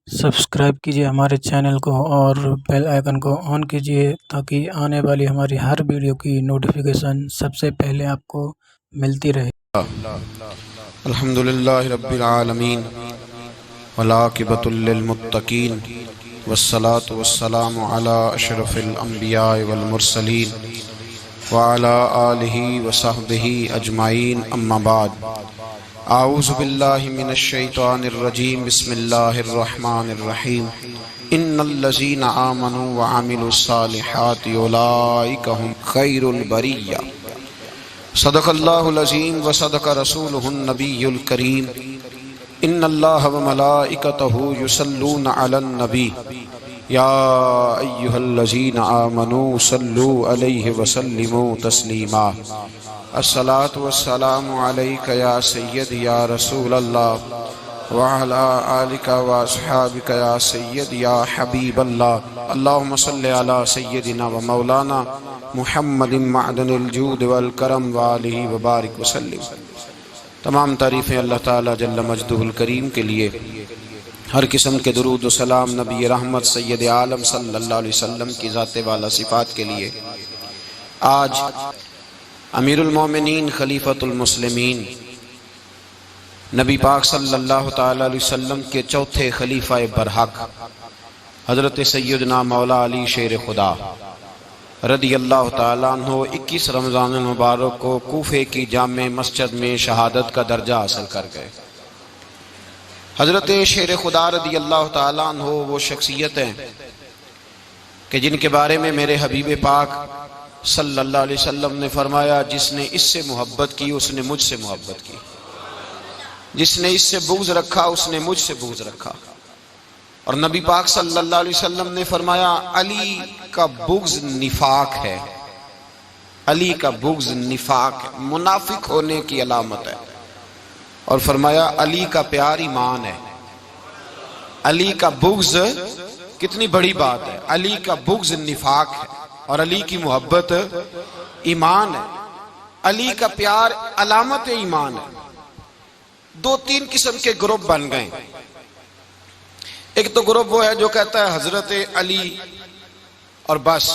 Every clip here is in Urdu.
سبسکرائب کیجیے ہمارے چینل کو اور بیل آئیکن کو آن کیجیے تاکہ آنے والی ہماری ہر ویڈیو کی نوٹیفیکیشن سب سے پہلے آپ کو ملتی رہے۔ الحمدللہ رب العالمین والعاقبۃ للمتقین والصلاة والسلام علی اشرف الانبیاء والمرسلین وعلی آلہ وصحبہ اجمعین، اما بعد۔ اعوذ باللہ من الشیطان الرجیم، بسم اللہ الرحمن الرحیم۔ ان الذین آمنوا وعملوا الصالحات اولئک هم خیر البریہ۔ صدق اللہ العظیم وصدق رسولہ النبی الکریم۔ ان اللہ وملائکتہ یصلون علی النبی یا ایہا الذین آمنوا صلوا علیہ وسلموا تسلیما۔ الصلاة والسلام علیک یا سید یا رسول اللہ وعلی آلک واصحابک یا سید یا حبیب اللہ۔ اللہم صلی علی سیدنا و مولانا محمد معدن الجود والکرم وآلہ وبارک وسلم۔ تمام تعریفیں اللہ تعالی جل مجدہ الکریم کے لیے، ہر قسم کے درود و سلام نبی رحمت سید عالم صلی اللہ علیہ وسلم کی ذات والا صفات کے لیے۔ آج امیر المومنین خلیفۃ المسلمین نبی پاک صلی اللہ تعالی علیہ وسلم کے چوتھے خلیفہ برحق حضرت سیدنا مولا علی شیر خدا رضی اللہ تعالیٰ عنہ 21 رمضان المبارک کو کوفے کی جامع مسجد میں شہادت کا درجہ حاصل کر گئے۔ حضرت شیر خدا رضی اللہ تعالیٰ عنہ وہ شخصیت ہیں کہ جن کے بارے میں میرے حبیب پاک صلی اللہ علیہ وسلم نے فرمایا، جس نے اس سے محبت کی اس نے مجھ سے محبت کی، جس نے اس سے بغض رکھا اس نے مجھ سے بغض رکھا۔ اور نبی پاک صلی اللہ علیہ وسلم نے فرمایا، علی کا بغض نفاق ہے، علی کا بغض نفاق ہے، منافق ہونے کی علامت ہے۔ اور فرمایا علی کا پیار ایمان ہے۔ علی کا بغض کتنی بڑی بات ہے، علی کا بغض نفاق ہے اور علی کی محبت ایمان ہے، علی کا پیار علامت ایمان ہے۔ دو تین قسم کے گروپ بن گئے۔ ایک تو گروپ وہ ہے جو کہتا ہے حضرت علی اور بس،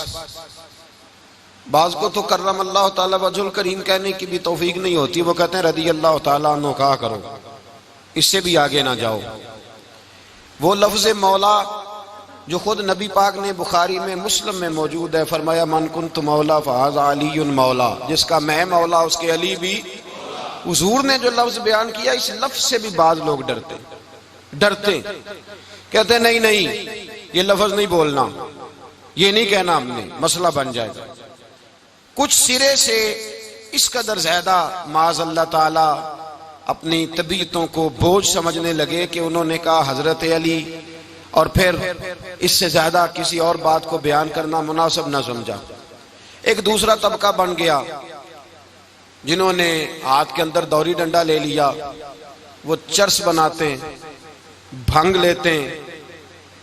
بعض کو تو کرم اللہ تعالی وجہ الکریم کہنے کی بھی توفیق نہیں ہوتی، وہ کہتے ہیں رضی اللہ تعالیٰ عنہ کہا کرو، اس سے بھی آگے نہ جاؤ۔ وہ لفظ مولا جو خود نبی پاک نے بخاری میں مسلم میں موجود ہے، فرمایا من کنت مولا فہذا علی مولا، جس کا میں مولا اس کے علی بھی۔ حضور نے جو لفظ بیان کیا، اس لفظ سے بھی بعض لوگ ڈرتے کہتے ہیں نہیں یہ لفظ نہیں بولنا، یہ نہیں کہنا، ہم نے مسئلہ بن جائے گا۔ کچھ سرے سے اس قدر زیادہ معاذ اللہ تعالی اپنی طبیعتوں کو بوجھ سمجھنے لگے کہ انہوں نے کہا حضرت علی، اور پھر اس سے زیادہ کسی اور بات کو بیان کرنا مناسب نہ سمجھا۔ ایک دوسرا طبقہ بن گیا جنہوں نے ہاتھ کے اندر دوری ڈنڈا لے لیا، وہ چرس بناتے ہیں، بھنگ لیتے ہیں،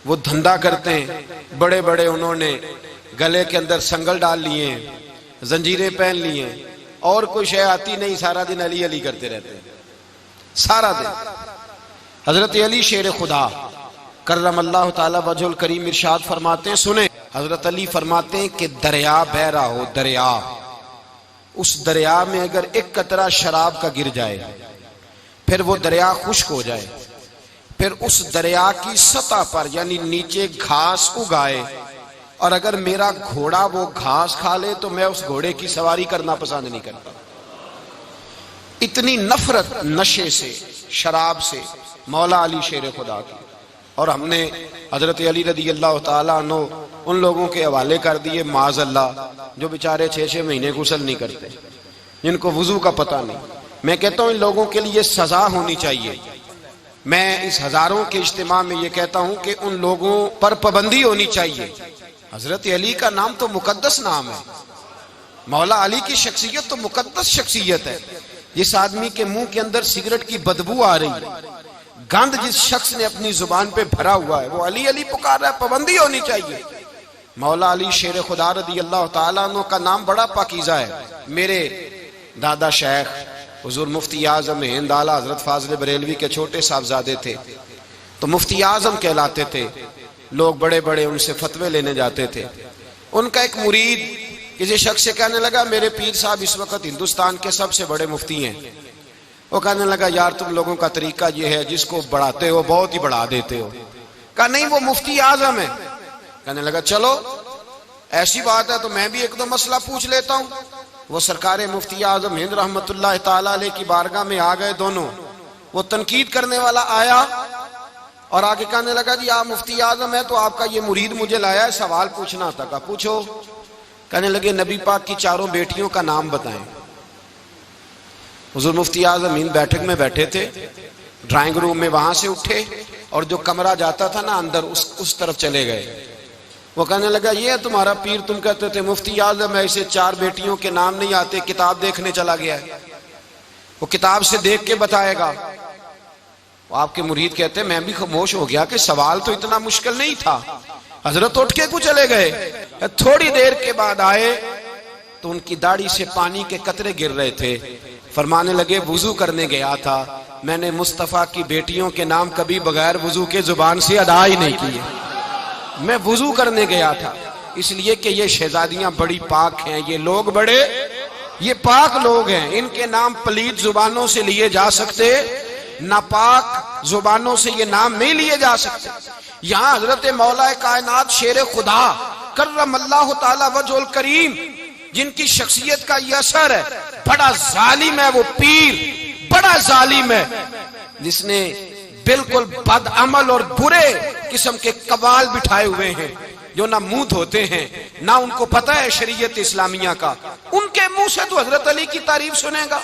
وہ دھندا کرتے ہیں، بڑے بڑے انہوں نے گلے کے اندر سنگل ڈال لیے ہیں، زنجیریں پہن لی ہیں، اور کوئی شے آتی نہیں، سارا دن علی علی کرتے رہتے ہیں سارا دن۔ حضرت علی شیر خدا کرم اللہ تعالی وجہ الکریم ارشاد فرماتے ہیں، سنیں، حضرت علی فرماتے ہیں کہ دریا بہ رہا ہو، دریا، اس دریا میں اگر ایک قطرہ شراب کا گر جائے، پھر وہ دریا خشک ہو جائے، پھر اس دریا کی سطح پر یعنی نیچے گھاس اگائے، اور اگر میرا گھوڑا وہ گھاس کھا لے تو میں اس گھوڑے کی سواری کرنا پسند نہیں کرتا۔ اتنی نفرت نشے سے، شراب سے مولا علی شیر خدا کی۔ اور ہم نے حضرت علی رضی اللہ تعالیٰ عنہ ان لوگوں کے حوالے کر دیے معاذ اللہ جو بیچارے 6 مہینے غسل نہیں کرتے، جن کو وضو کا پتہ نہیں۔ میں کہتا ہوں ان لوگوں کے لیے سزا ہونی چاہیے۔ میں اس ہزاروں کے اجتماع میں یہ کہتا ہوں کہ ان لوگوں پر پابندی ہونی چاہیے۔ حضرت علی کا نام تو مقدس نام ہے، مولا علی کی شخصیت تو مقدس شخصیت ہے۔ جس آدمی کے منہ کے اندر سگریٹ کی بدبو آ رہی ہے، گند جس شخص نے اپنی زبان پہ بھرا ہوا ہے، وہ علی علی پکار رہا ہے، پابندی ہونی چاہیے۔ مولا علی شیر خدا رضی اللہ تعالیٰ عنہ کا نام بڑا پاکیزہ ہے۔ میرے دادا شیخ حضور مفتی اعظم ہند اعلیٰ حضرت فاضل بریلوی کے چھوٹے صاحبزادے تھے، تو مفتی اعظم کہلاتے تھے، لوگ بڑے بڑے ان سے فتوے لینے جاتے تھے۔ ان کا ایک مرید کسی شخص سے کہنے لگا میرے پیر صاحب اس وقت ہندوستان کے سب سے بڑے مفتی ہیں۔ وہ کہنے لگا یار تم لوگوں کا طریقہ یہ ہے جس کو بڑھاتے ہو بہت ہی بڑھا دیتے ہو۔ کہا نہیں وہ مفتی اعظم ہے۔ کہنے لگا چلو ایسی بات ہے تو میں بھی ایک دو مسئلہ پوچھ لیتا ہوں۔ وہ سرکار مفتی اعظم ہند رحمت اللہ تعالی علیہ کی بارگاہ میں آ گئے دونوں۔ وہ تنقید کرنے والا آیا اور آگے کہنے لگا جی آپ مفتی اعظم ہے تو آپ کا یہ مرید مجھے لایا ہے سوال پوچھنا تھا۔ کہا پوچھو۔ کہنے لگے نبی پاک کی چاروں بیٹیوں کا نام بتائیں۔ حضور مفتی اعظم ہند بیٹھک میں بیٹھے تھے، ڈرائنگ روم میں وہاں سے اٹھے اور جو کمرہ جاتا تھا نا اندر اس طرف چلے گئے۔ وہ کہنے لگا یہ ہے تمہارا پیر، تم کہتے تھے مفتی اعظم ہے اسے چار بیٹیوں کے نام نہیں آتے، کتاب دیکھنے چلا گیا ہے، وہ کتاب سے دیکھ کے بتائے گا۔ آپ کے مرید کہتے ہیں میں بھی خاموش ہو گیا کہ سوال تو اتنا مشکل نہیں تھا۔ حضرت اٹھ کے کو چلے گئے۔ تھوڑی دیر کے بعد آئے تو ان کی داڑھی سے پانی کے قطرے گر رہے تھے۔ فرمانے لگے وضو کرنے گیا تھا، میں نے مصطفیٰ کی بیٹیوں کے نام کبھی بغیر وضو کے زبان سے ادا ہی نہیں کیے، میں وضو کرنے گیا تھا، اس لیے کہ یہ شہزادیاں بڑی پاک ہیں، یہ لوگ بڑے یہ پاک لوگ ہیں، ان کے نام پلید زبانوں سے لیے جا سکتے، ناپاک زبانوں سے یہ نام نہیں لیے جا سکتے۔ یہاں حضرت مولا کائنات شیر خدا کرم اللہ تعالی وجہ الکریم جن کی شخصیت کا یہ اثر ہے، بڑا ظالم ہے وہ پیر، بڑا ظالم ہے جس نے بالکل بد عمل اور برے قسم کے قوال بٹھائے ہوئے ہیں، جو نہ منہ دھوتے ہیں نہ ان کو پتہ ہے شریعت اسلامیہ کا۔ ان کے منہ سے تو حضرت علی کی تعریف سنے گا،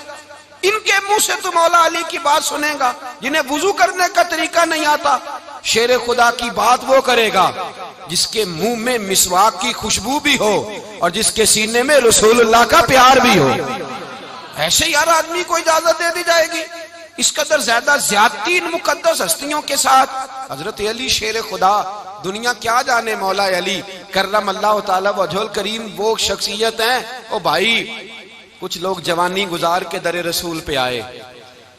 ان کے منہ سے تو مولا علی کی بات سنے گا، جنہیں وضو کرنے کا طریقہ نہیں آتا۔ شیر خدا کی بات وہ کرے گا جس کے منہ میں مسواک کی خوشبو بھی ہو اور جس کے سینے میں رسول اللہ کا پیار بھی ہو۔ ایسے ہی ہر آدمی کو اجازت دے دی جائے گی؟ اس قدر زیادہ زیادتی ان مقدس ہستیوں کے ساتھ۔ حضرت علی شیر خدا، دنیا کیا جانے مولا علی کرم اللہ تعالی وجہ الکریم وہ شخصیت ہیں۔ او بھائی کچھ لوگ جوانی گزار کے در رسول پہ آئے،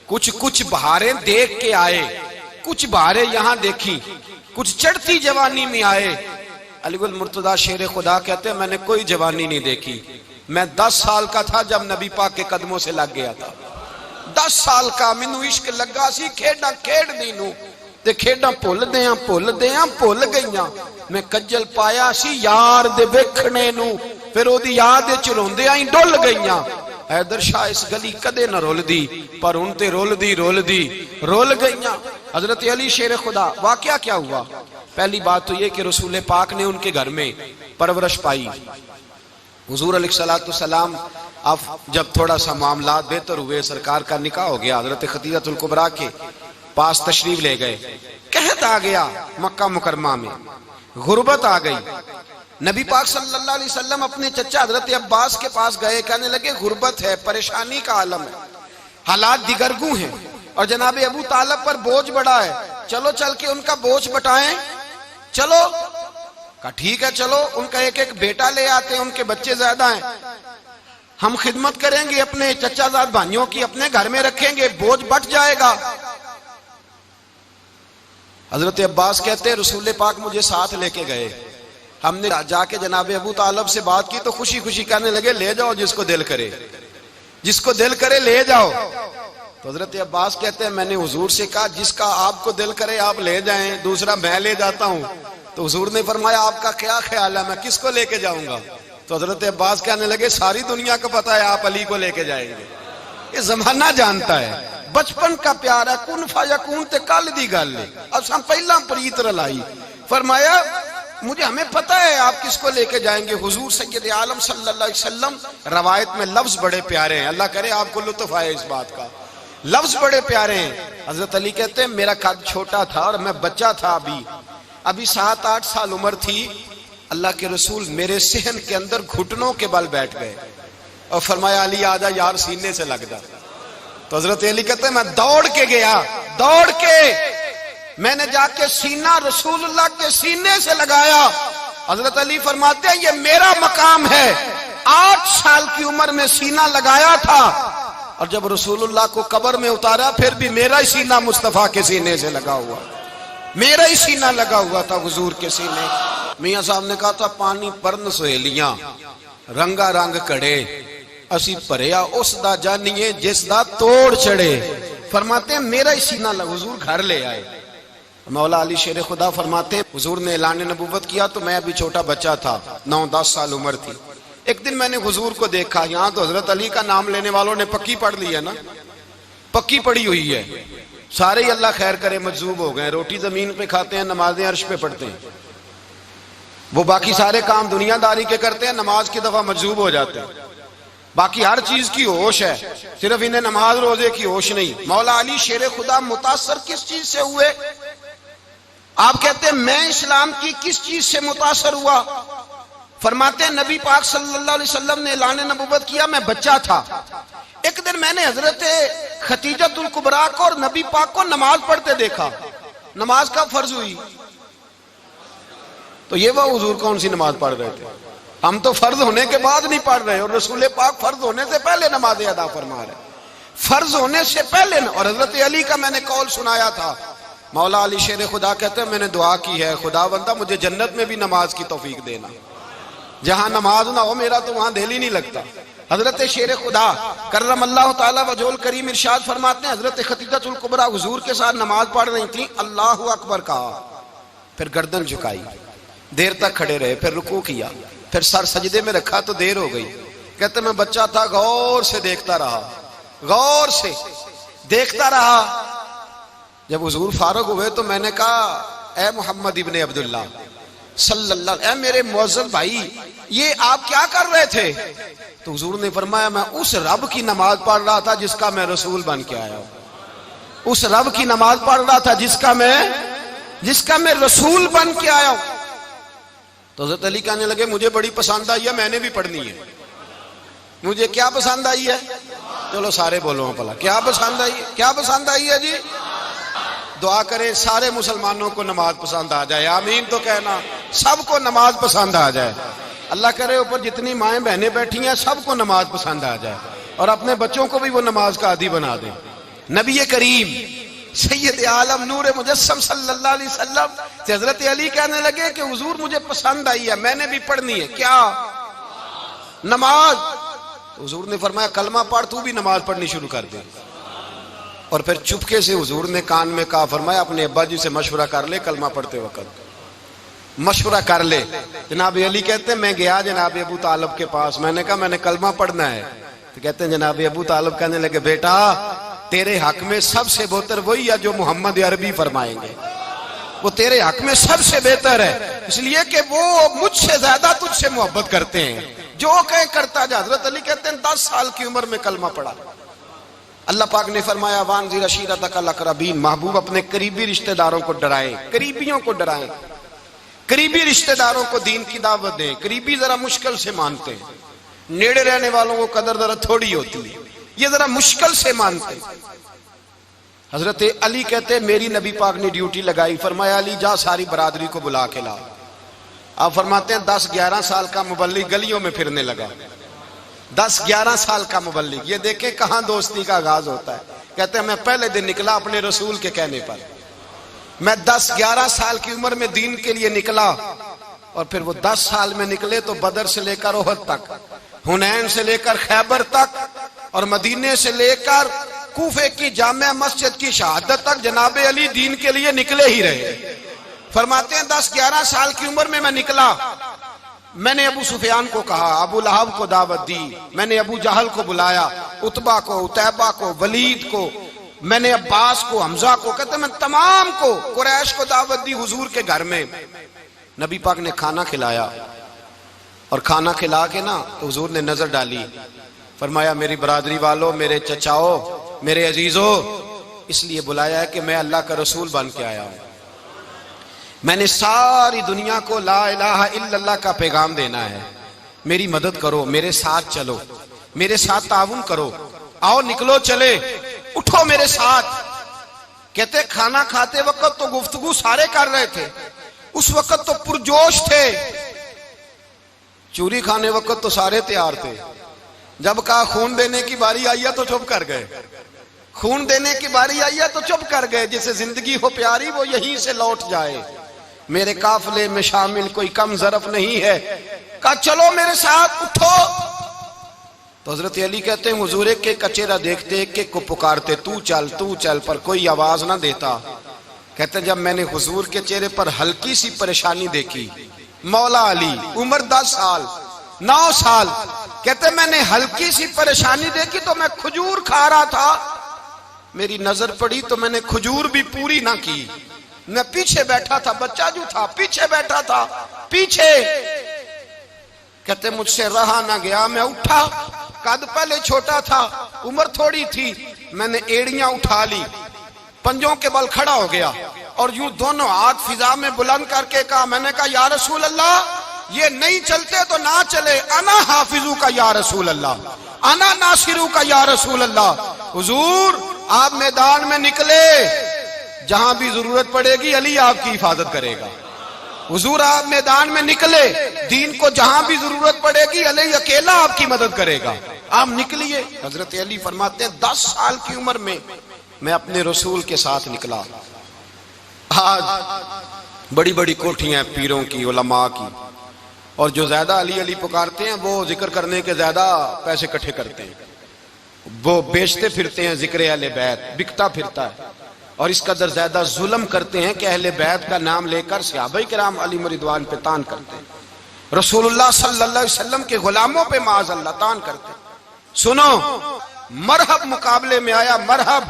کچھ بہاریں دیکھ کے آئے، کچھ بہاریں یہاں دیکھی، کچھ چڑھتی جوانی میں آئے۔ علی گل مرتضیٰ شیر خدا کہتے ہیں میں نے کوئی جوانی نہیں دیکھی، میں 10 سال کا تھا جب نبی پاک کے قدموں سے لگ گیا تھا، 10 سال کا مینوں عشق لگا سی، کھیڈاں کھیڈ دی نو تے کھیڈاں بھول گئیاں، میں کجل پایا سی یار دے ویکھنے نو، پھر او دی یاد وچ روندیاں ہی ڈل گئیاں۔ حیدر شاہ اس گلی کدے نہ رول دی پر ان تے رول گئیاں۔ حضرت علی شیر خدا، واقعہ کیا ہوا؟ پہلی بات تو یہ کہ رسول پاک نے ان کے گھر میں پرورش پائی۔ حضور علیہ السلام اب جب تھوڑا سا معاملات بہتر ہوئے، سرکار کا نکاح ہو گیا، حضرت خدیجہ الکبریٰ کے پاس تشریف لے گئے۔ قحط آ گیا مکہ مکرمہ میں، غربت آ گئی۔ نبی پاک صلی اللہ علیہ وسلم اپنے چچا حضرت عباس کے پاس گئے، کہنے لگے غربت ہے، پریشانی کا عالم ہے، حالات دیگرگوں ہیں اور جناب ابو طالب پر بوجھ بڑا ہے، چلو چل کے ان کا بوجھ بٹائیں۔ چلو کہا ٹھیک ہے چلو، ان کا ایک بیٹا لے آتے ہیں، ان کے بچے زیادہ ہیں، ہم خدمت کریں گے اپنے چچا زاد بھائیوں کی، اپنے گھر میں رکھیں گے، بوجھ بٹ جائے گا۔ حضرت عباس کہتے ہیں رسول پاک مجھے ساتھ لے کے گئے، ہم نے جا کے جناب ابو طالب سے بات کی تو خوشی خوشی کہنے لگے لے جاؤ جس کو دل کرے، جس کو دل کرے لے جاؤ۔ تو حضرت عباس کہتے ہیں میں نے حضور سے کہا جس کا آپ کو دل کرے آپ لے جائیں، دوسرا میں لے جاتا ہوں۔ تو حضور نے فرمایا آپ کا کیا خیال ہے میں کس کو لے کے جاؤں گا؟ تو حضرت عباس کہنے لگے ساری دنیا کو پتا ہے آپ علی کو لے کے جائیں گے، یہ زمانہ جانتا ہے، بچپن کا پیار ہے، کن فیکون تے کل دی گل ہے، اب ہم پہلا پریت رلائی۔ فرمایا مجھے ہمیں پتہ ہے آپ کس کو لے کے جائیں گے، حضور سید عالم صلی اللہ علیہ وسلم۔ روایت میں لفظ بڑے پیارے ہیں، اللہ کرے آپ کو لطف آئے اس بات کا، لفظ بڑے پیارے ہیں۔ حضرت علی کہتے ہیں میرا قد چھوٹا تھا اور میں بچہ تھا، ابھی 7-8 سال عمر تھی، اللہ کے رسول میرے صحن کے اندر گھٹنوں کے بل بیٹھ گئے اور فرمایا علی آجا یار سینے سے لگ جا۔ تو حضرت علی کہتے ہیں میں دوڑ کے گیا، دوڑ کے میں نے جا کے سینہ رسول اللہ کے سینے سے لگایا۔ حضرت علی فرماتے ہیں یہ میرا مقام ہے، 8 سال کی عمر میں سینہ لگایا تھا اور جب رسول اللہ کو قبر میں اتارا پھر بھی میرا ہی سینہ مصطفیٰ کے سینے سے لگا ہوا۔ میرا ہی سینہ لگا ہوا تھا حضور کے سینے. میاں صاحب نے کہا تھا پانی پرن سہیلیاں رنگا رنگ کڑے اسی پریا اس دا جانیے جس دا توڑ چڑھے. فرماتے ہیں میرا ہی سینہ لگا. حضور گھر لے آئے. مولا علی شیر خدا فرماتے ہیں حضور نے اعلان نبوت کیا تو میں ابھی چھوٹا بچہ تھا, 9-10 سال عمر تھی. ایک دن میں نے حضور کو دیکھا. یہاں تو حضرت علی کا نام لینے والوں نے پکی پڑھ لی ہے نا, پکی پڑھی ہوئی ہے. سارے ہی اللہ خیر کرے مجذوب ہو گئے. روٹی زمین پہ کھاتے ہیں, نمازیں عرش پہ پڑھتے ہیں. وہ باقی سارے کام دنیا داری کے کرتے ہیں, نماز کی دفعہ مجذوب ہو جاتے ہیں. باقی ہر چیز کی ہوش ہے, صرف انہیں نماز روزے کی ہوش نہیں. مولا علی شیر خدا متاثر کس چیز سے ہوئے؟ آپ کہتے ہیں میں اسلام کی کس چیز سے متاثر ہوا؟ فرماتے ہیں نبی پاک صلی اللہ علیہ وسلم نے اعلان نبوت کیا, میں بچہ تھا. ایک دن میں نے حضرت خدیجۃ الکبریٰ کو اور نبی پاک کو نماز پڑھتے دیکھا. نماز کا فرض ہوئی تو یہ وہ حضور کون سی نماز پڑھ رہے تھے؟ ہم تو فرض ہونے کے بعد نہیں پڑھ رہے, اور رسول پاک فرض ہونے سے پہلے نمازیں ادا فرما رہے, فرض ہونے سے پہلے. اور حضرت علی کا میں نے قول سنایا تھا. مولا علی شیر خدا کہتے ہیں میں نے دعا کی ہے خدا بندہ مجھے جنت میں بھی نماز کی توفیق دینا. جہاں نماز نہ ہو میرا تو وہاں دل ہی نہیں لگتا. حضرت شیر خدا کرم اللہ تعالیٰ وجہ الکریم ارشاد فرماتے ہیں حضرت خدیجۃ الکبریٰ حضور کے ساتھ نماز پڑھ رہی تھیں. اللہ اکبر کہا, پھر گردن جھکائی, دیر تک کھڑے رہے, پھر رکوع کیا, پھر سر سجدے میں رکھا تو دیر ہو گئی. کہتے میں بچہ تھا, غور سے دیکھتا رہا, غور سے دیکھتا رہا. جب حضور فارغ ہوئے تو میں نے کہا اے محمد ابن عبداللہ صلی اللہ, اے میرے معزز بھائی یہ آپ کیا کر رہے تھے؟ تو حضور نے فرمایا میں اس رب کی نماز پڑھ رہا تھا جس کا میں رسول بن کے آیا ہوں. اس رب کی نماز پڑھ رہا تھا جس کا میں رسول بن کے آیا ہوں. تو حضرت علی کہنے لگے مجھے بڑی پسند آئی ہے, میں نے بھی پڑھنی ہے. مجھے کیا پسند آئی ہے؟ چلو سارے بولو پلا کیا پسند آئی ہے؟ کیا پسند آئی ہے جی؟ دعا کرے سارے مسلمانوں کو نماز پسند آ جائے. آمین تو کہنا. سب کو نماز پسند آ جائے. اللہ کرے اوپر جتنی مائیں بہنیں بیٹھی ہیں سب کو نماز پسند آ جائے, اور اپنے بچوں کو بھی وہ نماز کا عادی بنا دیں. نبی کریم سید عالم نور مجسم صلی اللہ علیہ وسلم سے حضرت علی کہنے لگے کہ حضور مجھے پسند آئی ہے, میں نے بھی پڑھنی ہے. کیا؟ نماز. تو حضور نے فرمایا کلمہ پڑھ, تو بھی نماز پڑھنی شروع کر دے. اور پھر چپکے سے حضور نے کان میں کہا, فرمایا اپنے ابا جی سے مشورہ کر لے کلمہ پڑھتے وقت, مشورہ کر لے. جناب علی کہتے ہیں میں گیا جناب ابو طالب کے پاس, میں نے کہا میں نے کلمہ پڑھنا ہے. تو کہتے ہیں جناب ابو طالب کہنے لگے بیٹا تیرے حق میں سب سے بہتر وہی ہے جو محمد عربی فرمائیں گے, وہ تیرے حق میں سب سے بہتر ہے, اس لیے کہ وہ مجھ سے زیادہ تجھ سے محبت کرتے ہیں, جو کہیں کرتا جا. حضرت علی کہتے ہیں 10 سال کی عمر میں کلمہ پڑھا. اللہ پاک نے فرمایا وانذر عشیرتک الاقربین, محبوب اپنے قریبی رشتہ داروں کو ڈرائیں, قریبیوں کو ڈرائیں, قریبی رشتہ داروں کو دین کی دعوت دیں. قریبی ذرا مشکل سے مانتے ہیں, نیڑے رہنے والوں کو قدر ذرا تھوڑی ہوتی ہے, یہ ذرا مشکل سے مانتے ہیں. حضرت علی کہتے ہیں میری نبی پاک نے ڈیوٹی لگائی, فرمایا علی جا ساری برادری کو بلا کے لا. آپ فرماتے ہیں 10-11 سال کا مبلغ گلیوں میں پھرنے لگا, 10-11 سال کا مبلغ. یہ دیکھیں کہاں دوستی کا آغاز ہوتا ہے. کہتے ہیں میں پہلے دن نکلا اپنے رسول کے کہنے پر, میں 10-11 سال کی عمر میں دین کے لیے نکلا, اور پھر وہ 10 سال میں نکلے تو بدر سے لے کر احد تک, حنین سے لے کر خیبر تک, اور مدینے سے لے کر کوفے کی جامع مسجد کی شہادت تک جناب علی دین کے لیے نکلے ہی رہے. فرماتے ہیں 10-11 سال کی عمر میں نکلا. میں نے ابو سفیان کو کہا, ابو لہب کو دعوت دی, میں نے ابو جہل کو بلایا, عتبہ کو, عتیبہ کو, ولید کو, میں نے عباس کو, حمزہ کو, کہتے میں تمام کو قریش کو دعوت دی حضور کے گھر میں. نبی پاک نے کھانا کھلایا, اور کھانا کھلا کے نا تو حضور نے نظر ڈالی, فرمایا میری برادری والوں, میرے چچاؤ, میرے عزیزو, اس لیے بلایا ہے کہ میں اللہ کا رسول بن کے آیا ہوں. میں نے ساری دنیا کو لا الہ الا اللہ کا پیغام دینا ہے, میری مدد کرو, میرے ساتھ چلو, میرے ساتھ تعاون کرو, آؤ نکلو چلے, اٹھو میرے ساتھ. کہتے کھانا کھاتے وقت تو گفتگو سارے کر رہے تھے, اس وقت تو پرجوش تھے, چوری کھانے وقت تو سارے تیار تھے, جب کہا خون دینے کی باری آئی ہے تو چپ کر گئے. خون دینے کی باری آئی ہے تو چپ کر گئے، جسے زندگی ہو پیاری وہ یہیں سے لوٹ جائے، میرے قافلے میں شامل کوئی کم ظرف نہیں ہے، کہا چلو میرے ساتھ اٹھو۔ تو حضرت علی کہتے ہیں حضور ایک ایک کا چہرہ دیکھتے ایک ایک کو پکارتے تو چل، پر کوئی آواز نہ دیتا۔ کہتے ہیں جب میں نے حضور کے چہرے پر ہلکی سی پریشانی دیکھی، مولا علی عمر 10 سال 9 سال، کہتے ہیں میں نے ہلکی سی پریشانی دیکھی تو میں کھجور کھا رہا تھا، میری نظر پڑی تو میں نے کھجور بھی پوری نہ کی، میں پیچھے بیٹھا تھا، بچہ جو تھا پیچھے بیٹھا تھا، پیچھے۔ کہتے مجھ سے رہا نہ گیا، میں اٹھا، قد پہلے چھوٹا تھا، عمر تھوڑی تھی، میں نے ایڑیاں اٹھا لی، پنجوں کے بل کھڑا ہو گیا اور یوں دونوں ہاتھ فضا میں بلند کر کے کہا، میں نے کہا یا رسول اللہ یہ نہیں چلتے تو نہ چلے، انا حافظو کا یا رسول اللہ، انا ناصرو کا یا رسول اللہ۔ حضور آپ میدان میں نکلے، جہاں بھی ضرورت پڑے گی علی آپ کی حفاظت کرے گا۔ حضور آپ میدان میں نکلے، دین کو جہاں بھی ضرورت پڑے گی علی اکیلا آپ کی مدد کرے گا، آپ نکلیے۔ حضرت علی فرماتے ہیں 10 سال کی عمر میں میں اپنے رسول کے ساتھ نکلا۔ آج بڑی بڑی کوٹھیاں پیروں کی، علماء کی، اور جو زیادہ علی علی پکارتے ہیں وہ ذکر کرنے کے زیادہ پیسے اکٹھے کرتے ہیں، وہ بیچتے پھرتے ہیں ذکر اہل بیت، بکتا پھرتا ہے، اور اس قدر زیادہ ظلم کرتے ہیں کہ اہل بیت کا نام لے کر صحابہ کرام علی رضوان پہ تان کرتے ہیں، رسول اللہ صلی اللہ علیہ وسلم کے غلاموں پہ معاذ اللہ تان کرتے ہیں۔ سنو، مرحب مقابلے میں آیا، مرحب۔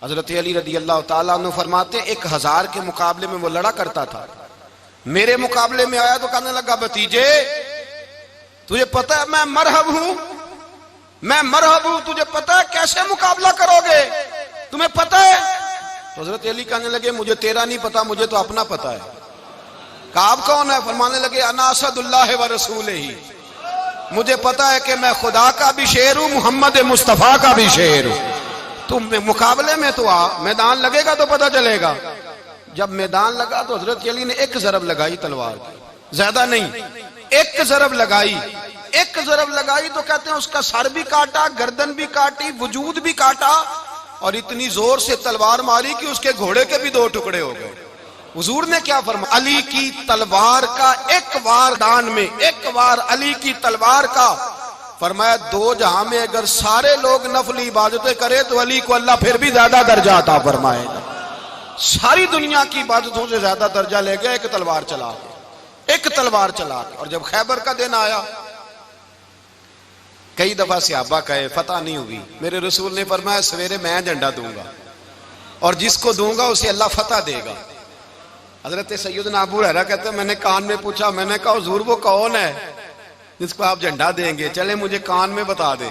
حضرت علی رضی اللہ تعالیٰ عنہ فرماتے ہیں 1000 کے مقابلے میں وہ لڑا کرتا تھا، میرے مقابلے میں آیا تو کہنے لگا بھتیجے تجھے پتہ ہے میں مرحب ہوں، میں مرحب ہوں، تجھے پتہ ہے کیسے مقابلہ کرو گے، تمہیں پتہ ہے؟ تو حضرت علی کہنے لگے مجھے تیرا نہیں پتا، مجھے تو اپنا پتا ہے۔ کہا آپ کون ہے؟ فرمانے لگے انا اسد اللہ و رسولہ، مجھے پتا ہے کہ میں خدا کا بھی شیر ہوں، محمد مصطفیٰ کا بھی شیر ہوں۔ تم مقابلے میں تو آ، میدان لگے گا تو پتہ چلے گا۔ جب میدان لگا تو حضرت علی نے ایک ضرب لگائی تلوار کی، زیادہ نہیں، ایک ضرب لگائی، ایک ضرب لگائی تو کہتے ہیں اس کا سر بھی کاٹا، گردن بھی کاٹی، وجود بھی کاٹا، اور اتنی زور سے تلوار ماری کہ اس کے گھوڑے کے بھی 2 ٹکڑے ہو گئے۔ حضور نے کیا فرمایا؟ علی کی تلوار کا ایک وار دان میں، ایک وار علی کی تلوار کا، فرمایا 2 جہاں میں اگر سارے لوگ نفلی عبادتیں کرے تو علی کو اللہ پھر بھی زیادہ درجہ عطا فرمائے گا۔ ساری دنیا کی عبادتوں سے زیادہ درجہ لے گیا ایک تلوار چلا کے، ایک تلوار چلا کے۔ اور جب خیبر کا دن آیا، کئی دفعہ صحابہ کہے فتح نہیں ہوئی، میرے رسول نے فرمایا سویرے میں جھنڈا دوں گا اور جس کو دوں گا اسے اللہ فتح دے گا۔ حضرت سیدنا ابو ہریرہ کہتے ہیں میں نے کان میں پوچھا، میں نے کہا حضور وہ کون ہے جس کو آپ جھنڈا دیں گے؟ چلے مجھے کان میں بتا دے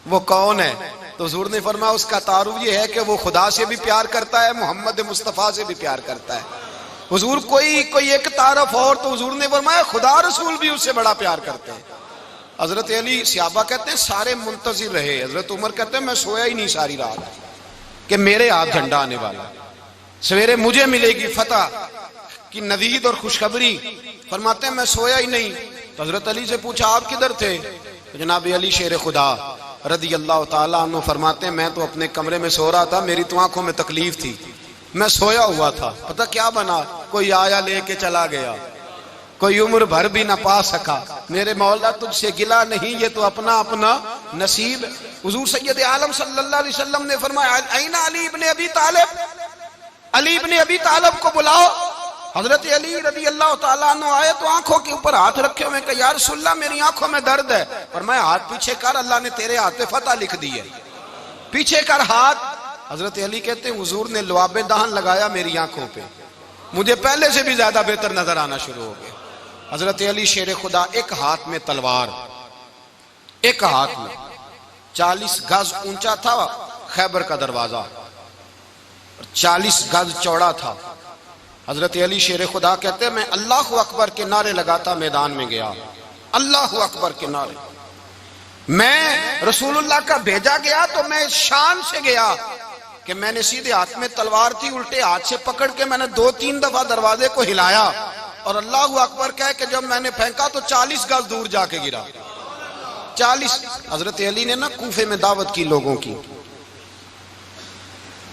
وہ کون ہے۔ تو حضور نے فرمایا اس کا تعارف یہ ہے کہ وہ خدا سے بھی پیار کرتا ہے، محمد مصطفیٰ سے بھی پیار کرتا ہے۔ حضور کوئی ایک تعارف اور، تو حضور نے فرمایا خدا رسول بھی اس سے بڑا پیار کرتے ہیں۔ حضرت علی صحابہ کہتے ہیں سارے منتظر رہے، حضرت عمر کہتے ہیں میں سویا ہی نہیں ساری رات کہ میرے ہاتھ جھنڈا آنے والا، سویرے مجھے ملے گی فتح کی نوید اور خوشخبری۔ فرماتے ہیں میں سویا ہی نہیں۔ تو حضرت علی سے پوچھا آپ کدھر تھے؟ تو جناب علی شیر خدا رضی اللہ تعالیٰ عنہ فرماتے ہیں میں تو اپنے کمرے میں سو رہا تھا، میری تو آنکھوں میں تکلیف تھی، میں سویا ہوا تھا، پتہ کیا بنا، کوئی آیا لے کے چلا گیا، کوئی عمر بھر بھی نہ پا سکا۔ میرے مولا تجھ سے گلا نہیں، یہ تو اپنا اپنا نصیب۔ حضور سید عالم صلی اللہ علیہ وسلم نے فرمایا این علی ابن ابی طالب، علی ابن ابی طالب کو بلاؤ۔ حضرت علی رضی اللہ تعالیٰ عنہ آئے تو آنکھوں کے اوپر ہاتھ رکھے ہوئے کہ یا رسول اللہ میری آنکھوں میں درد ہے، فرمایا ہاتھ پیچھے کر، اللہ نے تیرے ہاتھ پہ فتح لکھ دی ہے، پیچھے کر ہاتھ۔ حضرت علی کہتے ہیں حضور نے لعاب دہن لگایا میری آنکھوں پہ، مجھے پہلے سے بھی زیادہ بہتر نظر آنا شروع ہو گیا۔ حضرت علی شیر خدا ایک ہاتھ میں تلوار، ایک ہاتھ میں 40 گز اونچا تھا خیبر کا دروازہ، 40 گز چوڑا تھا۔ حضرت علی شیر خدا کہتے ہیں میں اللہ اکبر کے نعرے لگاتا میدان میں گیا، اللہ اکبر کے نعرے۔ میں رسول اللہ کا بھیجا گیا تو میں شان سے گیا کہ میں نے سیدھے ہاتھ میں تلوار تھی، الٹے ہاتھ سے پکڑ کے میں نے 2-3 دفعہ دروازے کو ہلایا اور اللہ اکبر کہہ کہ جب میں نے پھینکا تو 40 گز دور جا کے گرا، 40۔ حضرت علی نے نا کوفے میں دعوت کی لوگوں کی،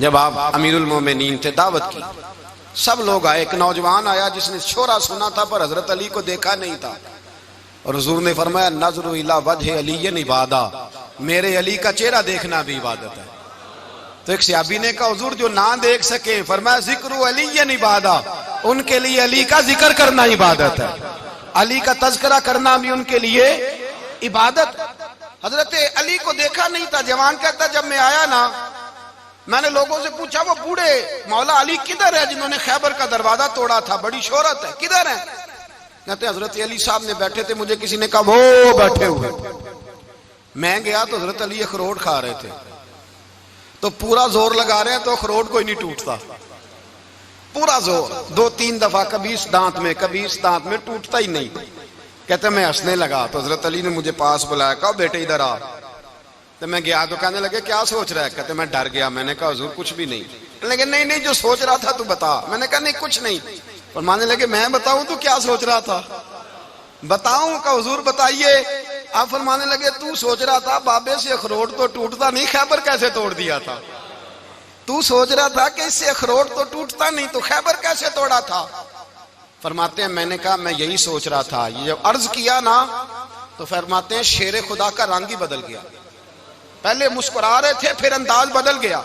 جب آپ امیر المومنین تھے، دعوت کی، سب لوگ آئے، ایک نوجوان آیا جس نے شورا سنا تھا پر حضرت علی کو دیکھا نہیں تھا، اور حضور نے فرمایا نظر الی وجہ علی عبادہ، میرے علی کا چہرہ دیکھنا بھی عبادت ہے۔ تو ایک صحابی نے کہا حضور جو نہ دیکھ سکے، فرمایا ذکر علی عبادہ، ان کے لیے علی کا ذکر کرنا عبادت ہے، علی کا تذکرہ کرنا بھی ان کے لیے عبادت۔ حضرت علی کو دیکھا نہیں تھا، جوان کہتا جب میں آیا نا، میں نے لوگوں سے پوچھا وہ بوڑھے مولا علی کدھر ہے جنہوں نے خیبر کا دروازہ توڑا تھا، بڑی شہرت ہے، کدھر ہیں؟ کہتے حضرت علی صاحب نے بیٹھے تھے، مجھے کسی نے کہا وہ بیٹھے ہوئے۔ میں گیا تو حضرت علی اخروٹ کھا رہے تھے، تو پورا زور لگا رہے ہیں تو اخروٹ کوئی نہیں ٹوٹتا، پورا زور، 2-3 دفعہ، کبھی اس دانت میں کبھی اس دانت میں، ٹوٹتا ہی نہیں۔ کہتے میں ہنسنے لگا تو حضرت علی نے مجھے پاس بلایا، کہا بیٹے ادھر آ۔ تو میں گیا تو کہنے لگے کیا سوچ رہا ہے؟ کہتے میں ڈر گیا، میں نے کہا حضور کچھ بھی نہیں۔ لیکن نہیں جو سوچ رہا تھا تو بتا۔ میں نے کہا نہیں کچھ نہیں۔ فرمانے لگے میں بتاؤں تو کیا سوچ رہا تھا؟ بتاؤں؟ کہ حضور بتائیے۔ آپ فرمانے لگے تو سوچ رہا تھا بابے سے اخروٹ تو ٹوٹتا نہیں، خیبر کیسے توڑ دیا تھا؟ تو سوچ رہا تھا کہ اس سے اخروٹ تو ٹوٹتا نہیں، تو خیبر کیسے توڑا تھا؟ فرماتے ہیں میں نے کہا میں یہی سوچ رہا تھا۔ یہ جب عرض کیا نا تو فرماتے ہیں شیر خدا کا رنگ ہی بدل گیا، پہلے مسکرا رہے تھے پھر انداز بدل گیا۔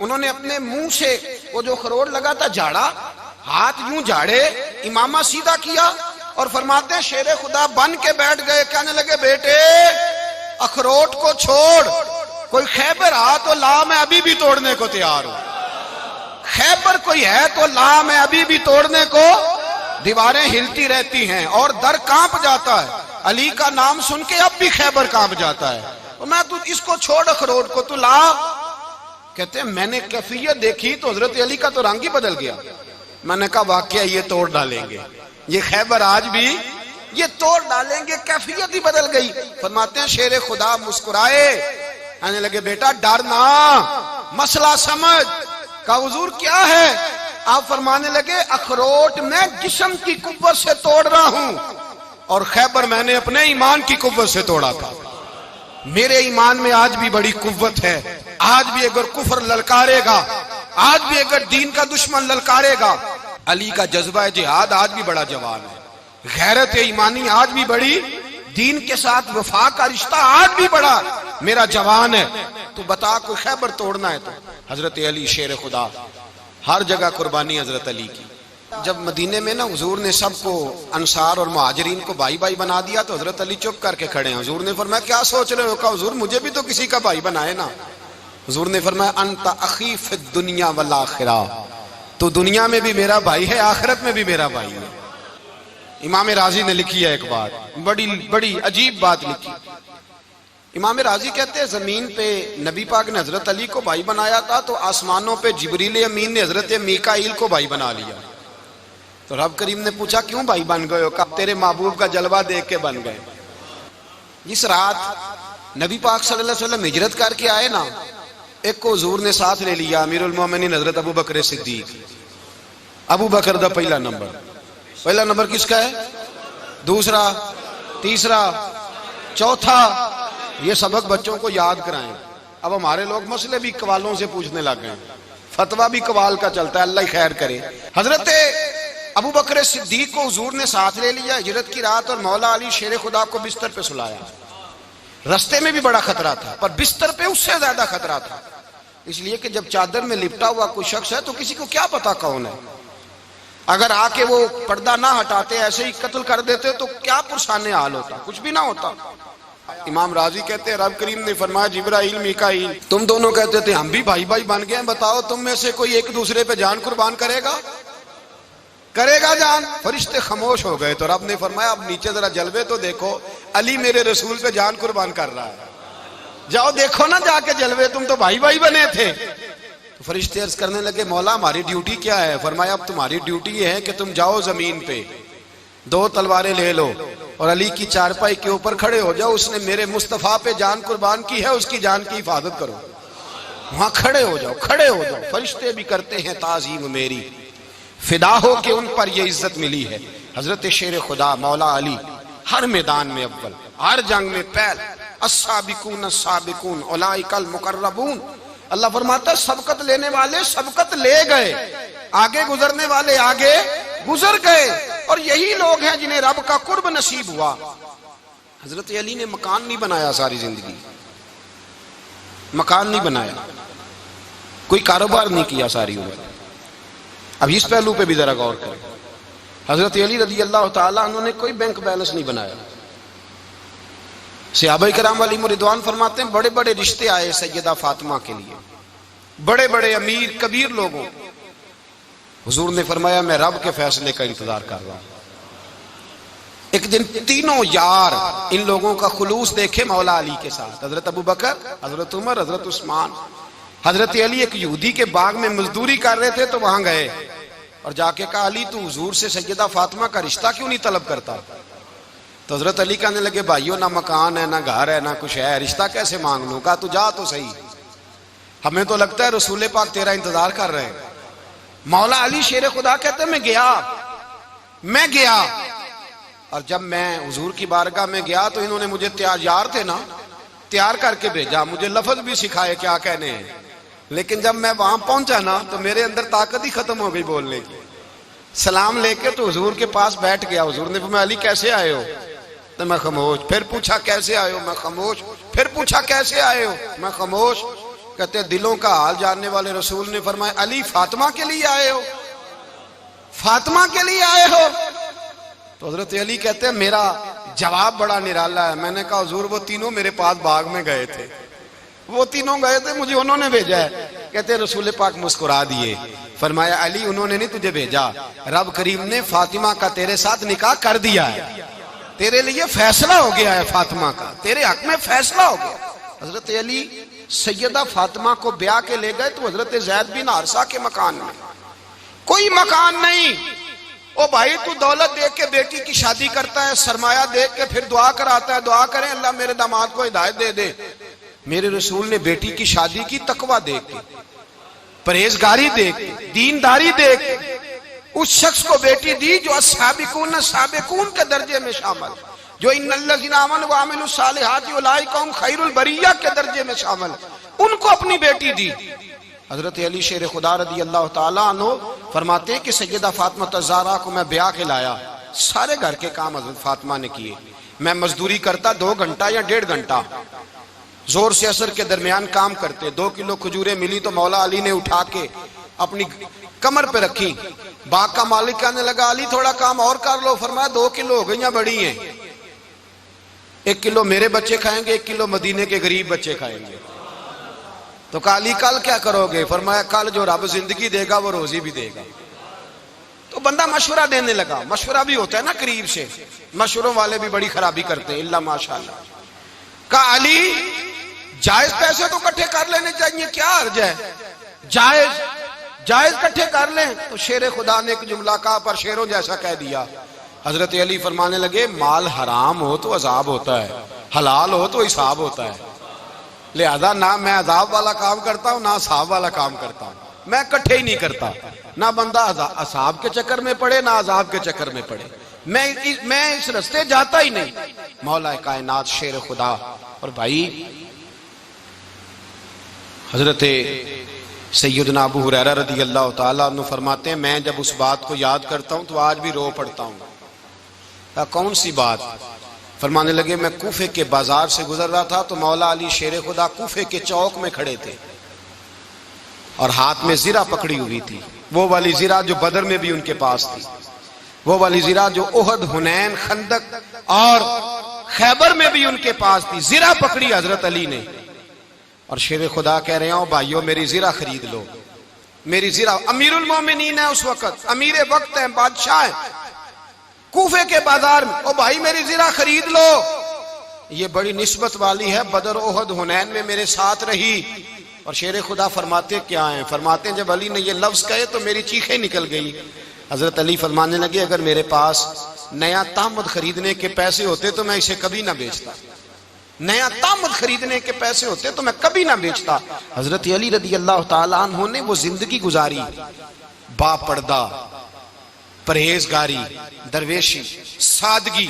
انہوں نے اپنے منہ سے وہ جو خروٹ لگا تھا جھاڑا، ہاتھ یوں جھاڑے، امامہ سیدھا کیا، اور فرماتے ہیں شیر خدا بن کے بیٹھ گئے، کہنے لگے بیٹے اخروٹ کو چھوڑ، کوئی خیبر آ تو لا، میں ابھی بھی توڑنے کو تیار ہوں، خیبر کوئی ہے تو لا، میں ابھی بھی توڑنے کو۔ دیواریں ہلتی رہتی ہیں اور در کانپ جاتا ہے، علی کا نام سن کے اب بھی خیبر کانپ جاتا ہے، میں تو اس کو چھوڑ اخروٹ کو تو لا۔ کہتے ہیں میں نے کیفیت دیکھی تو حضرت علی کا تو رنگ ہی بدل گیا۔ میں نے کہا واقعہ یہ توڑ ڈالیں گے، یہ خیبر آج بھی یہ توڑ ڈالیں گے، کیفیت ہی بدل گئی۔ فرماتے ہیں شیر خدا مسکرائے، کہنے لگے بیٹا ڈرنا، مسئلہ سمجھ۔ کہا حضور کیا ہے؟ آپ فرمانے لگے اخروٹ میں جسم کی قوت سے توڑ رہا ہوں، اور خیبر میں نے اپنے ایمان کی قوت سے توڑا تھا۔ میرے ایمان میں آج بھی بڑی قوت ہے، آج بھی اگر کفر للکارے گا، آج بھی اگر دین کا دشمن للکارے گا، علی کا جذبہ جہاد آج بھی بڑا جوان ہے، غیرت ایمانی آج بھی بڑی، دین کے ساتھ وفا کا رشتہ آج بھی بڑا میرا جوان ہے۔ تو بتا کوئی خیبر توڑنا ہے تو حضرت علی شیر خدا، ہر جگہ قربانی حضرت علی کی۔ جب مدینے میں نا حضور نے سب کو انصار اور مہاجرین کو بھائی بھائی بنا دیا تو حضرت علی چپ کر کے کھڑے ہیں۔ حضور نے فرمایا کیا سوچ رہے ہو؟ کہا حضور مجھے بھی تو کسی کا بھائی بنائے نا۔ حضور نے فرمایا انت اخی فی الدنیا والآخرہ، تو دنیا میں بھی میرا بھائی ہے، آخرت میں بھی میرا بھائی ہے۔ امام راضی نے لکھی ہے ایک بات، بڑی عجیب بات لکھی۔ امام راضی کہتے ہیں زمین پہ نبی پاک نے حضرت علی کو بھائی بنایا تھا تو آسمانوں پہ جبریل امین نے حضرت میکائیل کو بھائی بنا لیا۔ تو رب کریم نے پوچھا کیوں بھائی بن گئے ہو؟ کہا تیرے محبوب کا جلوہ دیکھ کے بن گئے۔ جس رات نبی پاک صلی اللہ علیہ وسلم ہجرت کر کے آئے نا، ایک کو حضور نے ساتھ لے لیا، امیر المومنین حضرت ابو بکر صدیق۔ ابو بکر دا پہلا نمبر کس کا ہے؟ دوسرا، تیسرا، چوتھا، یہ سبق بچوں کو یاد کرائیں۔ اب ہمارے لوگ مسئلے بھی قوالوں سے پوچھنے لگ گئے، فتویٰ بھی قوال کا چلتا ہے، اللہ ہی خیر کرے۔ حضرت ابو بکر صدیق کو حضور نے ساتھ لے لیا ہجرت کی رات، اور مولا علی شیر خدا کو بستر پہ سلایا۔ رستے میں بھی بڑا خطرہ تھا پر بستر پہ اس سے زیادہ خطرہ تھا، اس لیے کہ جب چادر میں لپٹا ہوا کوئی شخص ہے تو کسی کو کیا پتا کون ہے، اگر آ کے وہ پردہ نہ ہٹاتے ایسے ہی قتل کر دیتے تو کیا پرسان حال ہوتا، کچھ بھی نہ ہوتا۔ امام راضی کہتے ہیں رب کریم نے فرمایا جبرائیل میکائیل تم دونوں کہتے تھے ہم بھی بھائی بھائی بن گئے ہیں، بتاؤ تم میں سے کوئی ایک دوسرے پہ جان قربان کرے گا جان؟ فرشتے خاموش ہو گئے تو رب نے فرمایا اب نیچے ذرا جلوے تو دیکھو، علی میرے رسول پہ جان قربان کر رہا ہے، جاؤ دیکھو نا جا کے جلوے، تم تو بھائی بھائی بنے تھے۔ تو فرشتے عرض کرنے لگے مولا ہماری ڈیوٹی کیا ہے؟ فرمایا اب تمہاری ڈیوٹی یہ ہے کہ تم جاؤ زمین پہ 2 تلواریں لے لو اور علی کی چارپائی کے اوپر کھڑے ہو جاؤ، اس نے میرے مصطفیٰ پہ جان قربان کی ہے، اس کی جان کی حفاظت کرو، وہاں کھڑے ہو جاؤ۔ فرشتے بھی کرتے ہیں تعظیم میری، فدا ہو کہ ان پر یہ عزت ملی ہے۔ حضرت شیر خدا مولا علی ہر میدان میں اول، ہر جنگ میں پہل، السابقون السابقون اولئک المقربون، اللہ فرماتا ہے سبقت لینے والے سبقت لے گئے، آگے گزرنے والے آگے گزر گئے، اور یہی لوگ ہیں جنہیں رب کا قرب نصیب ہوا۔ حضرت علی نے مکان نہیں بنایا ساری زندگی، مکان نہیں بنایا، کوئی کاروبار نہیں کیا ساری عمر۔ اب اس پہلو پہ بھی ذرا غور کریں، حضرت علی رضی اللہ تعالیٰ عنہ نے کوئی بینک بیلنس نہیں بنایا۔ صحابہ کرام علیہم رضوان فرماتے ہیں بڑے بڑے رشتے آئے سیدہ فاطمہ کے لیے، بڑے بڑے امیر کبیر لوگوں، حضور نے فرمایا میں رب کے فیصلے کا انتظار کر رہا ہوں۔ ایک دن تینوں یار ان لوگوں کا خلوص دیکھے مولا علی کے ساتھ، حضرت ابوبکر، حضرت عمر، حضرت عثمان۔ حضرت علی ایک یہودی کے باغ میں مزدوری کر رہے تھے تو وہاں گئے اور جا کے کہا علی تو حضور سے سیدہ فاطمہ کا رشتہ کیوں نہیں طلب کرتا؟ تو حضرت علی کہنے لگے بھائیو نہ مکان ہے نہ گھر ہے نہ کچھ ہے، رشتہ کیسے مانگ لوں؟ کہا تو جا تو صحیح، ہمیں تو لگتا ہے رسول پاک تیرا انتظار کر رہے ہیں۔ مولا علی شیر خدا کہتے ہیں میں گیا اور جب میں حضور کی بارگاہ میں گیا تو انہوں نے مجھے یار تھے نا، تیار کر کے بھیجا، مجھے لفظ بھی سکھائے کیا کہنے ہیں، لیکن جب میں وہاں پہنچا نا تو میرے اندر طاقت ہی ختم ہو گئی بولنے کی۔ سلام لے کے تو حضور کے پاس بیٹھ گیا، حضور نے فرمایا علی کیسے آئے ہو؟ تو میں خاموش، پھر پوچھا کیسے آئے ہو؟ میں خاموش، پھر پوچھا کیسے آئے ہو؟ میں خاموش۔ کہتے ہیں دلوں کا حال جاننے والے رسول نے فرمایا علی فاطمہ کے لیے آئے ہو؟ فاطمہ کے لیے آئے ہو؟ تو حضرت علی کہتے ہیں میرا جواب بڑا نرالا ہے، میں نے کہا حضور وہ تینوں میرے پاس باغ میں گئے تھے، وہ تینوں گئے تھے، مجھے انہوں نے بھیجا ہے۔ کہتے ہیں رسول پاک مسکرا دیے، فرمایا علی انہوں نے نہیں تجھے بھیجا، رب کریم نے فاطمہ کا تیرے ساتھ نکاح کر دیا ہے، تیرے لیے فیصلہ ہو گیا ہے، فاطمہ کا تیرے حق میں فیصلہ ہو گیا۔ حضرت علی سیدہ فاطمہ کو بیاہ کے لے گئے تو حضرت زید بن حارثہ کے مکان میں، کوئی مکان نہیں۔ او بھائی تو دولت دیکھ کے بیٹی کی شادی کرتا ہے، سرمایہ دیکھ کے پھر دعا کراتا ہے، دعا کریں اللہ میرے داماد کو ہدایت دے دے۔ میرے رسول نے بیٹی کی شادی کی تقوی دیکھ کے، پرہیزگاری دیکھ کے، دینداری دیکھ کے، اس شخص کو بیٹی دی جو السابقون السابقون کے درجے میں شامل، جو ان الذین آمنوا وعملوا الصالحات اولئک هم خیر البریہ کے درجے میں شامل، ان کو اپنی بیٹی دی۔ حضرت علی شیر خدا رضی اللہ تعالیٰ عنہ فرماتے ہیں کہ سیدہ فاطمہ الزہرا کو میں بیاہ کے لایا، سارے گھر کے کام حضرت فاطمہ نے کیے، میں مزدوری کرتا 2 گھنٹہ یا 1.5 گھنٹہ، زور سے عصر کے درمیان کام کرتے، 2 کلو کھجوریں ملی تو مولا علی نے اٹھا کے اپنی کمر پہ رکھی، باغ کا مالک کہنے لگا علی تھوڑا کام اور کر لو، فرمایا 2 کلو ہو گئیں بڑی ہیں، 1 کلو میرے بچے کھائیں گے، 1 کلو مدینے کے غریب بچے کھائیں گے۔ تو کہا علی کل کیا کرو گے؟ فرمایا کل جو رب زندگی دے گا وہ روزی بھی دے گا۔ تو بندہ مشورہ دینے لگا، مشورہ بھی ہوتا ہے نا قریب سے، مشوروں والے بھی بڑی خرابی کرتے ہیں اللہ ماشاءاللہ۔ کہا علی جائز پیسے تو کٹھے کر لینے چاہیے، کیا حرج ہے، جائز کٹھے کر لیں۔ تو شیر خدا نے ایک جملہ کہا پر شیروں جیسا کہہ دیا۔ حضرت علی فرمانے لگے مال حرام ہو تو عذاب ہوتا ہے، حلال ہو تو حساب ہوتا ہے، لہذا نہ میں عذاب والا کام کرتا ہوں نہ حساب والا کام کرتا ہوں، میں کٹھے ہی نہیں کرتا، نہ بندہ حساب کے چکر میں پڑے نہ عذاب کے چکر میں پڑے، میں اس رستے جاتا ہی نہیں۔ مولا کائنات شیر خدا۔ اور بھائی حضرت سیدنا ابو ہریرہ رضی اللہ تعالیٰ عنہ فرماتے ہیں میں جب اس بات کو یاد کرتا ہوں تو آج بھی رو پڑتا ہوں۔ کون سی بات؟ فرمانے لگے میں کوفے کے بازار سے گزر رہا تھا تو مولا علی شیر خدا کوفے کے چوک میں کھڑے تھے اور ہاتھ میں زرہ پکڑی ہوئی تھی، وہ والی زرہ جو بدر میں بھی ان کے پاس تھی، وہ والی زرہ جو احد، حنین، خندق اور خیبر میں بھی ان کے پاس تھی، زرہ پکڑی حضرت علی نے اور شیر خدا کہہ رہے ہیں بھائیو میری زرہ خرید لو، میری زرہ، امیر المومنین ہے اس وقت، امیر وقت ہیں، بادشاہ ہیں، کوفے کے بازار میں، او بھائی میری زرہ خرید لو، یہ بڑی نسبت والی ہے، بدر، احد، حنین میں میرے ساتھ رہی۔ اور شیر خدا فرماتے کیا ہیں؟ فرماتے ہیں جب علی نے یہ لفظ کہے تو میری چیخیں نکل گئی۔ حضرت علی فرمانے لگے اگر میرے پاس نیا تامد خریدنے کے پیسے ہوتے تو میں اسے کبھی نہ بیچتا، نیا تامد خریدنے کے پیسے ہوتے تو میں کبھی نہ بیچتا۔ حضرت علی رضی اللہ تعالیٰ عنہ نے وہ زندگی گزاری، با پردہ، پرہیزگاری، درویشی، سادگی،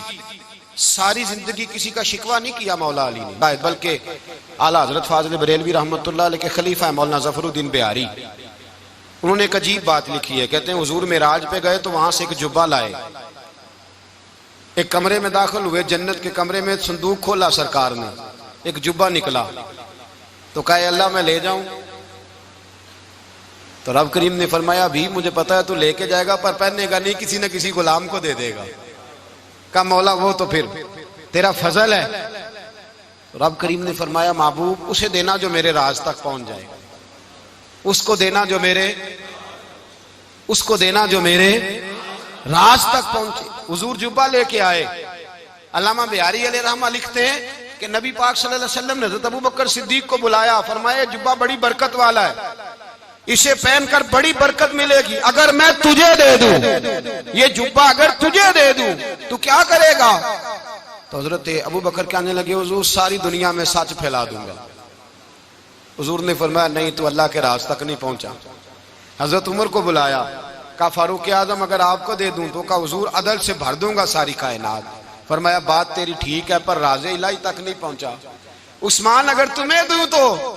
ساری زندگی کسی کا شکوہ نہیں کیا مولا علی نے، بلکہ اعلیٰ حضرت فاضل بریلوی رحمۃ اللہ علیہ کے خلیفہ مولانا ظفر الدین بہاری، انہوں نے ایک عجیب بات لکھی ہے. کہتے ہیں حضور معراج پہ گئے تو وہاں سے ایک جبہ لائے، ایک کمرے میں داخل ہوئے، جنت کے کمرے میں صندوق کھولا سرکار نے، ایک جبہ نکلا تو کہا اللہ میں لے جاؤں؟ تو رب کریم نے فرمایا بھی مجھے پتا ہے تو لے کے جائے گا پر پہننے گا نہیں، کسی نہ کسی غلام کو دے دے گا. کہا مولا وہ تو پھر تیرا فضل ہے. رب کریم نے فرمایا محبوب اسے دینا جو میرے راز تک پہنچ جائے، اس کو دینا جو میرے راز تک پہنچے. حضور جبہ لے کے آئے. علامہ بہاری علیہ رحمہ لکھتے ہیں کہ نبی پاک صلی اللہ علیہ وسلم نے حضرت ابوبکر صدیق کو بلایا، فرمایا جبہ بڑی برکت والا ہے، اسے پہن کر بڑی برکت ملے گی، اگر میں تجھے دے دوں یہ جبہ، اگر تجھے دے دوں تو کیا کرے گا؟ تو حضرت ابوبکر کہنے لگے حضور ساری دنیا میں سچ پھیلا دوں گا. حضور نے فرمایا نہیں تو اللہ کے راز تک نہیں پہنچا. حضرت عمر کو بلایا، کہا فاروق اعظم اگر آپ کو دے دوں تو کہا حضور عدل سے بھر دوں گا ساری کائنات. فرمایا بات تیری ٹھیک ہے پر راز الہی تک نہیں پہنچا. عثمان اگر تمہیں دوں تو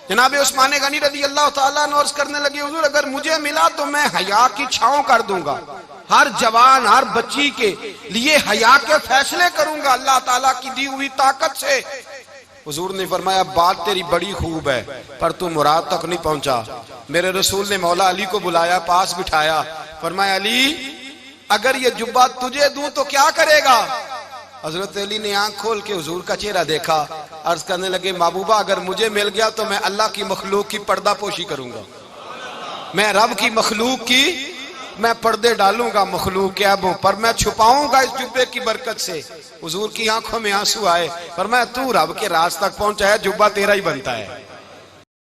جناب عثمان غنی رضی اللہ تعالیٰ عنہ عرض کرنے لگے حضور اگر مجھے ملا تو میں حیا کی چھاؤں کر دوں گا، ہر جوان ہر بچی کے لیے حیا کے فیصلے کروں گا اللہ تعالیٰ کی دی ہوئی طاقت سے. حضور نے فرمایا بات تیری بڑی خوب ہے پر تو مراد تک نہیں پہنچا. میرے رسول نے مولا علی کو بلایا، پاس بٹھایا، فرمایا علی اگر یہ جبہ تجھے دوں تو کیا کرے گا؟ حضرت علی نے آنکھ کھول کے حضور کا چہرہ دیکھا، عرض کرنے لگے محبوبہ اگر مجھے مل گیا تو میں اللہ کی مخلوق کی پردہ پوشی کروں گا، میں رب کی مخلوق کی میں پردے ڈالوں گا مخلوق کے عیبوں پر، میں چھپاؤں گا اس جبے کی برکت سے. حضور کی آنکھوں میں آنسو آئے، فرمایا تو رب کے راز تک پہنچا ہے، جبہ تیرا ہی بنتا ہے.